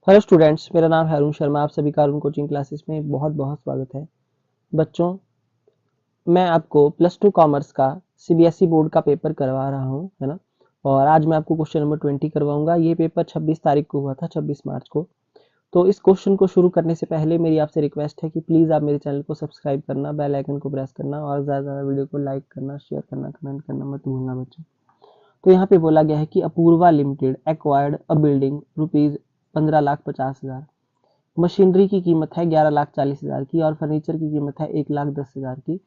Hello students, मेरा नाम है अरुण शर्मा। आप सभी का अरुण कोचिंग क्लासेस में बहुत बहुत स्वागत है। बच्चों, मैं आपको प्लस टू कॉमर्स का सीबीएसई बोर्ड का पेपर करवा रहा हूँ, है ना। और आज मैं आपको क्वेश्चन नंबर 20 करवाऊंगा। ये पेपर 26 तारीख को हुआ था, 26 मार्च को। तो इस क्वेश्चन को शुरू करने से पहले मेरी आपसे रिक्वेस्ट है कि प्लीज़ आप मेरे चैनल को सब्सक्राइब करना, बेल आइकन को प्रेस करना और ज़्यादा से ज़्यादा वीडियो को लाइक करना, शेयर करना, कमेंट करना मत भूलना बच्चों। तो यहाँ पे बोला गया है कि Apoorva limited acquired a building rupees 15,50,000। Machinery की कीमत है 11,40,000 की और फर्नीचर की कीमत है 1,10,000 की,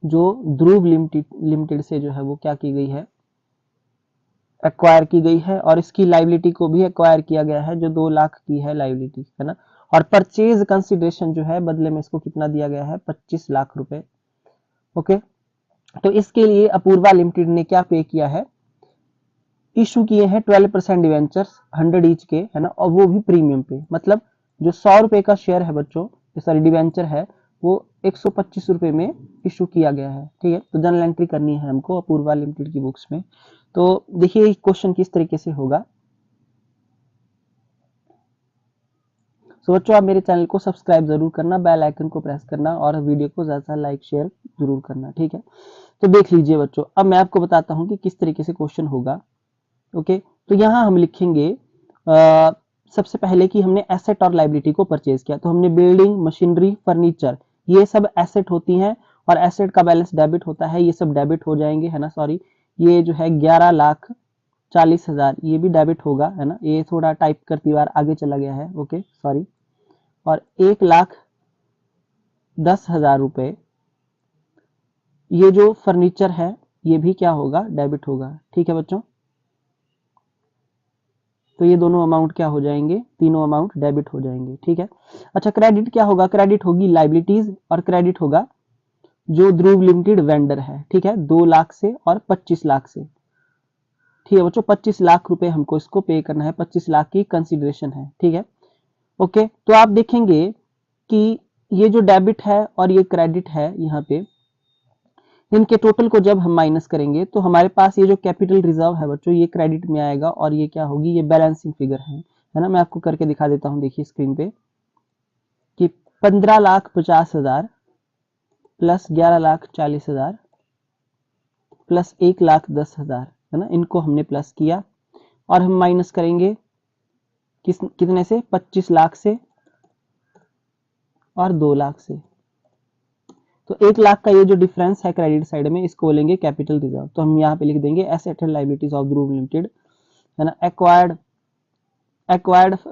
जो ध्रुव लिमिटेड से जो है वो क्या की गई है, एक्वायर की गई है। और इसकी लाइबिलिटी को भी एक्वायर किया गया है, जो 2 लाख की है लाइबिलिटी, है ना। और परचेज कंसिडरेशन जो है बदले में इसको कितना दिया गया है, 25 लाख रुपए। ओके, तो इसके लिए अपूर्वा लिमिटेड ने क्या पे किया है, इशू किए हैं 12% डिवेंचर्स 100 ईच के, है ना। और वो भी प्रीमियम पे, मतलब जो 100 रुपए का शेयर है बच्चों, सॉरी डिवेंचर है, वो 125 रुपए में इशू किया गया है। ठीक है, तो जनरल एंट्री करनी है हमको अपूर्वा लिमिटेड की बुक्स में। तो देखिए क्वेश्चन किस तरीके से होगा। सो बच्चों, आप मेरे चैनल को सब्सक्राइब जरूर करना, बेल आइकन को प्रेस करना और वीडियो को ज्यादा लाइक शेयर जरूर करना। ठीक है, तो देख लीजिए बच्चों, अब मैं आपको बताता हूं कि किस तरीके से क्वेश्चन होगा। ओके, तो यहां हम लिखेंगे सबसे पहले कि हमने एसेट और लाइबिलिटी को परचेज किया। तो हमने बिल्डिंग, मशीनरी, फर्नीचर, ये सब एसेट होती हैं और एसेट का बैलेंस डेबिट होता है, ये सब डेबिट हो जाएंगे, है ना। सॉरी, ये जो है 11,40,000 ये भी डेबिट होगा, है ना। ये थोड़ा टाइप करती बार आगे चला गया है, ओके सॉरी। और 1,10,000 रुपए ये जो फर्नीचर है ये भी क्या होगा, डेबिट होगा। ठीक है बच्चों, तो ये दोनों अमाउंट क्या हो जाएंगे, तीनों अमाउंट डेबिट हो जाएंगे। ठीक है, अच्छा क्रेडिट क्या होगा, क्रेडिट होगी लाइबिलिटीज और क्रेडिट होगा जो ध्रुव लिमिटेड वेंडर है। ठीक है, 2 लाख से और 25 लाख से। ठीक है बच्चों, 25 लाख रुपए हमको इसको पे करना है, 25 लाख की कंसिडरेशन है। ठीक है, ओके, तो आप देखेंगे कि ये जो डेबिट है और ये क्रेडिट है, यहाँ पे इनके टोटल को जब हम माइनस करेंगे तो हमारे पास ये जो कैपिटल रिजर्व है बच्चों, ये क्रेडिट में आएगा और ये क्या होगी, ये बैलेंसिंग फिगर है ना। मैं आपको करके दिखा देता हूं, देखिए स्क्रीन पे कि 15,50,000 प्लस 11,40,000 प्लस 1,10,000, है ना। इनको हमने प्लस किया और हम माइनस करेंगे कितने से, 25 लाख से और 2 लाख से। तो 1 लाख का ये जो डिफरेंस है क्रेडिट साइड में, इसको बोलेंगे कैपिटल रिजर्व। तो हम यहाँ पे लिख देंगे asset and liabilities of Dhruv limited, है ना। एक्वायर्ड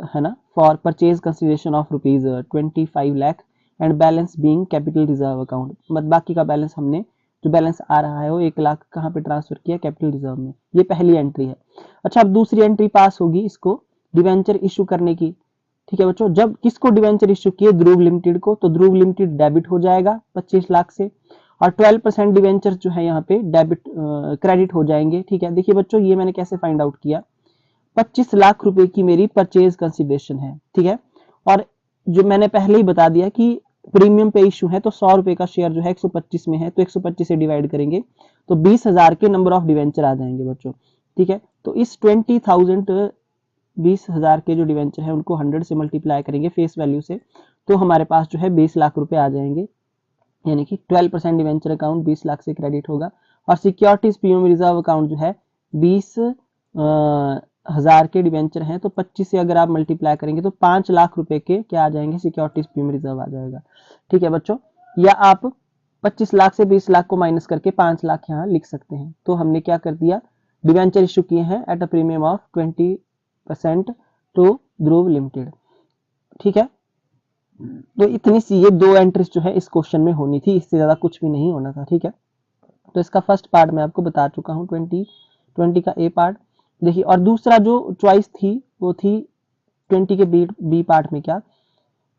है ना, for purchase consideration of rupees 25 lakh and balance being capital reserve account. मतलब बाकी का बैलेंस हमने, जो बैलेंस आ रहा है वो 1 लाख कहाँ पे ट्रांसफर किया, कैपिटल रिजर्व में। ये पहली एंट्री है। अच्छा, अब दूसरी एंट्री पास होगी इसको डिवेंचर इशू करने की। ठीक है बच्चों, जब किसको डिवेंचर इशू किए, ध्रुव लिमिटेड को, तो ध्रुव लिमिटेड डेबिट हो जाएगा 25 लाख से और 12% डिवेंचर जो है यहाँ पे डेबिट क्रेडिट हो जाएंगे। ठीक है, देखिए बच्चों, ये मैंने कैसे फाइंड आउट किया, 25 लाख रुपए की मेरी परचेज कंसिडरेशन है। ठीक है, और जो मैंने पहले ही बता दिया कि प्रीमियम पे इशू है, तो 100 रुपए का शेयर जो है 125 में है, तो 125 से डिवाइड करेंगे तो 20,000 के नंबर ऑफ डिवेंचर आ जाएंगे बच्चों। ठीक है, तो इस 20,000 20,000 के जो डिवेंचर है उनको 100 से मल्टीप्लाई करेंगे फेस वैल्यू से, तो हमारे पास जो है 20 लाख रुपए आ जाएंगे। यानी कि 12% डिवेंचर अकाउंट 20 लाख से क्रेडिट होगा और सिक्योरिटीज पीओ रिजर्व अकाउंट जो है 20,000 के डिवेंचर हैं, तो 25 से अगर आप मल्टीप्लाई करेंगे तो 5 लाख रुपए के क्या आ जाएंगे, सिक्योरिटीज पीओ रिजर्व आ जाएगा। ठीक है बच्चों, या आप 25 लाख से 20 लाख को माइनस करके 5 लाख यहाँ लिख सकते हैं। तो हमने क्या कर दिया, डिवेंचर इशू किए हैं at a premium of 20% to Dhruv limited. ठीक है, तो इतनी सी ये 2 एंट्रीज जो है इस क्वेश्चन में होनी थी, इससे ज्यादा कुछ भी नहीं होना था। ठीक है, तो इसका फर्स्ट पार्ट मैं आपको बता चुका हूँ, 20 का ए पार्ट। देखिए, और दूसरा जो चॉइस थी वो थी 20 के बी पार्ट में, क्या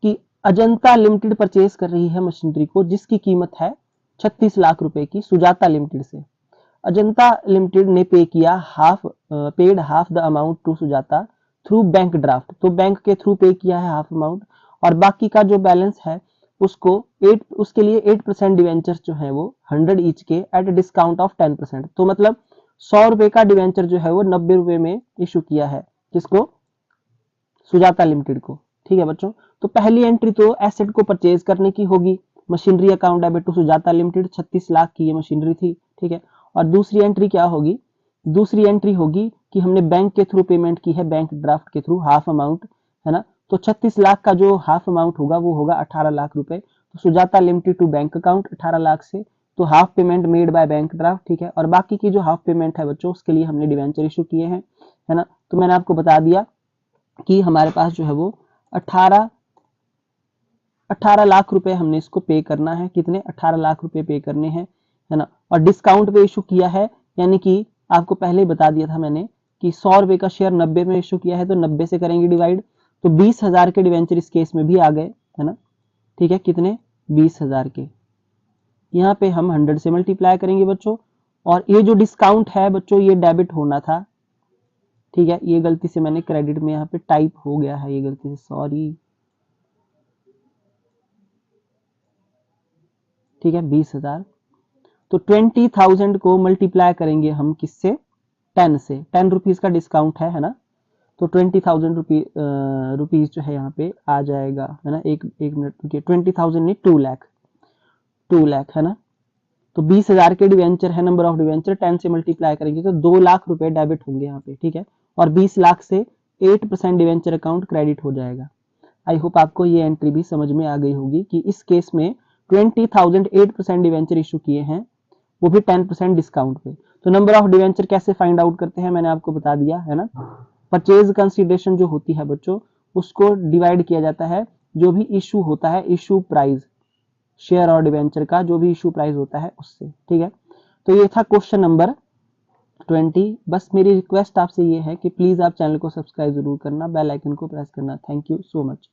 कि अजंता लिमिटेड परचेज कर रही है मशीनरी को जिसकी कीमत है 36 लाख रुपए की सुजाता लिमिटेड से। अजंता लिमिटेड ने paid half the amount to Sujata through bank draft. तो बैंक के थ्रू पे किया है हाफ अमाउंट और बाकी का जो बैलेंस है उसको उसके लिए 8% डिवेंचर जो है वो 100 ईच के एट डिस्काउंट ऑफ 10%। तो मतलब 100 रुपए का डिवेंचर जो है वो 90 रुपए में इशू किया है, किसको, सुजाता लिमिटेड को। ठीक है बच्चों, तो पहली एंट्री तो एसेट को परचेज करने की होगी, machinery account debit to Sujata limited, 36 lakh की ये मशीनरी थी। ठीक है, और दूसरी एंट्री क्या होगी, दूसरी एंट्री होगी कि हमने बैंक के थ्रू पेमेंट की है, बैंक ड्राफ्ट के थ्रू हाफ अमाउंट, है ना। तो 36 लाख का जो हाफ अमाउंट होगा वो होगा 18 लाख रुपए। तो Sujata limited to bank account 18 lakh से, तो half payment made by bank draft. ठीक है, और बाकी की जो हाफ पेमेंट है बच्चों उसके लिए हमने डिवेंचर इशू किए हैं, है ना। तो मैंने आपको बता दिया कि हमारे पास जो है वो 18 लाख रुपए हमने इसको पे करना है। कितने? 18 लाख रुपए पे करने हैं, है ना। और डिस्काउंट पे इशू किया है, यानी कि आपको पहले ही बता दिया था मैंने कि 100 रुपए का शेयर 90 में इशू किया है, तो 90 से करेंगे डिवाइड, तो 20,000 के डिवेंचर इस केस में भी आ गए, है ना। ठीक है, कितने? 20,000 के। यहाँ पे हम 100 से मल्टीप्लाई करेंगे बच्चों, और ये जो डिस्काउंट है बच्चों ये डेबिट होना था। ठीक है, ये गलती से मैंने क्रेडिट में यहाँ पे टाइप हो गया है, ये गलती से, सॉरी। ठीक है, 20,000, तो 20,000 को मल्टीप्लाई करेंगे हम किससे? 10 से। 10 रुपीज का डिस्काउंट है ना। तो 20,000 रुपीज जो है यहाँ पे आ जाएगा, है ना। एक मिनट रुकिए, 20,000 नहीं, 2 लाख, 2 लाख, है ना। तो 20,000 के डिवेंचर है, नंबर ऑफ डिवेंचर, 10 से मल्टीप्लाई करेंगे तो 2 लाख रुपए डेबिट होंगे यहाँ पे। ठीक है, और 20 लाख से 8% डिवेंचर अकाउंट क्रेडिट हो जाएगा। आई होप आपको ये एंट्री भी समझ में आ गई होगी कि इस केस में 20,000 8% डिवेंचर इशू किए हैं, वो भी 10% डिस्काउंट पे। तो नंबर ऑफ डिवेंचर कैसे फाइंड आउट करते हैं मैंने आपको बता दिया, है ना। परचेज कंसीडरेशन जो होती है बच्चों उसको डिवाइड किया जाता है जो भी इशू होता है, इशू प्राइस, शेयर और डिवेंचर का जो भी इशू प्राइस होता है उससे। ठीक है, तो ये था क्वेश्चन नंबर 20। बस मेरी रिक्वेस्ट आपसे ये है कि प्लीज आप चैनल को सब्सक्राइब जरूर करना, बेल आइकन को प्रेस करना। Thank you so much.